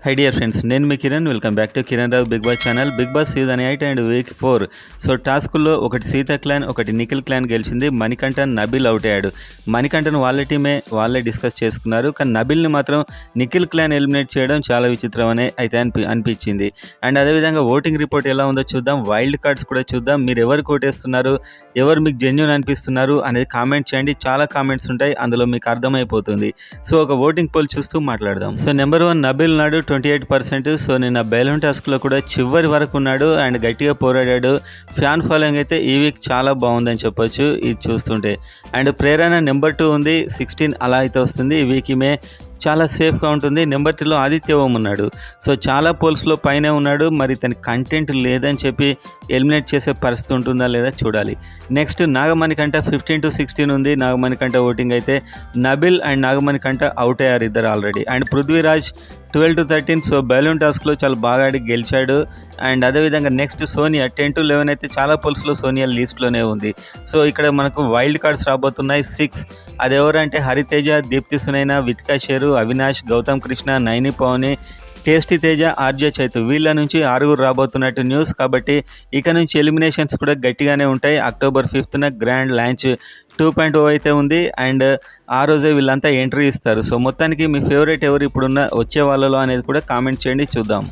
High dear friends, నేను మీ Kiran. Welcome back to Kiran Rao Bigg Boss channel. Bigg Boss season 8 and week 4. So టాస్కుల్లో ఒకటి Seetha clan, ఒకటి Nikhil clan గెలిచింది. మణికంఠన్, నబిల్ అవుట్ అయ్యాడు. మణికంఠన్ వాళ్ళ టీమే వాళ్ళే డిస్కస్ చేసుకున్నారు. కానీ నబిల్ని మాత్రం నిఖిల్ క్లాన్ ఎలిమినేట్ చేయడం చాలా విచిత్రం అయితే అనిపించింది. అండ్ అదేవిధంగా ఓటింగ్ రిపోర్ట్ ఎలా ఉందో చూద్దాం. వైల్డ్ కార్డ్స్ కూడా చూద్దాం. మీరు ఎవరు కోటేస్తున్నారు, ఎవరు మీకు జెన్యూన్ అనిపిస్తున్నారు అనేది కామెంట్ చేయండి. చాలా కామెంట్స్ ఉంటాయి, అందులో మీకు అర్థమైపోతుంది. సో ఒక ఓటింగ్ పోల్ చూస్తూ మాట్లాడదాం. సో నెంబర్ 1 నబిల్ నాడు 28%. సో నిన్న బెలూన్ టాస్క్లో కూడా చివరి వరకు ఉన్నాడు అండ్ గట్టిగా పోరాడాడు. ఫ్యాన్ ఫాలోయింగ్ అయితే ఈ వీక్ చాలా బాగుందని చెప్పొచ్చు ఇది చూస్తుంటే. అండ్ ప్రేరణ నెంబర్ 2 ఉంది, 16 అలా అయితే వస్తుంది. ఈ వీక్ ఈమె చాలా సేఫ్గా ఉంటుంది. నెంబర్ 3లో ఆదిత్య ఓం ఉన్నాడు. సో చాలా పోల్స్లో పైనే ఉన్నాడు. మరి తన కంటెంట్ లేదని చెప్పి ఎలిమినేట్ చేసే పరిస్థితి ఉంటుందా లేదా చూడాలి. నెక్స్ట్ నాగమణికంట 15 to 16 ఉంది. నాగమణికంట ఓటింగ్ అయితే నబిల్ అండ్ నాగమణికంట అవుట్ అయ్యారు ఇద్దరు already. And Prithviraj 12 to 13. So balloon టాస్క్లో చాలా బాగా ఆడి గెలిచాడు. అండ్ అదేవిధంగా నెక్స్ట్ సోనియా 10 to 11 అయితే చాలా పోల్స్లో సోనియా లీస్ట్లోనే ఉంది. సో ఇక్కడ మనకు వైల్డ్ కార్డ్స్ రాబోతున్నాయి 6. అది ఎవరంటే హరితేజ, దీప్తి సునైనా, వితికా షేరు, అవినాష్, గౌతమ్ కృష్ణ, నైని పవని, టేస్టీ తేజ, ఆర్జే చైతు వీళ్ళ నుంచి 6 రాబోతున్నట్టు న్యూస్. కాబట్టి ఇక నుంచి ఎలిమినేషన్స్ కూడా గట్టిగానే ఉంటాయి. అక్టోబర్ 5th గ్రాండ్ లాంచ్ 2.0 అయితే ఉంది. అండ్ ఆ రోజే వీళ్ళంతా ఎంట్రీ ఇస్తారు. సో మొత్తానికి మీ ఫేవరెట్ ఎవరు ఇప్పుడున్న వచ్చే వాళ్ళలో అనేది కూడా కామెంట్ చేయండి, చూద్దాం.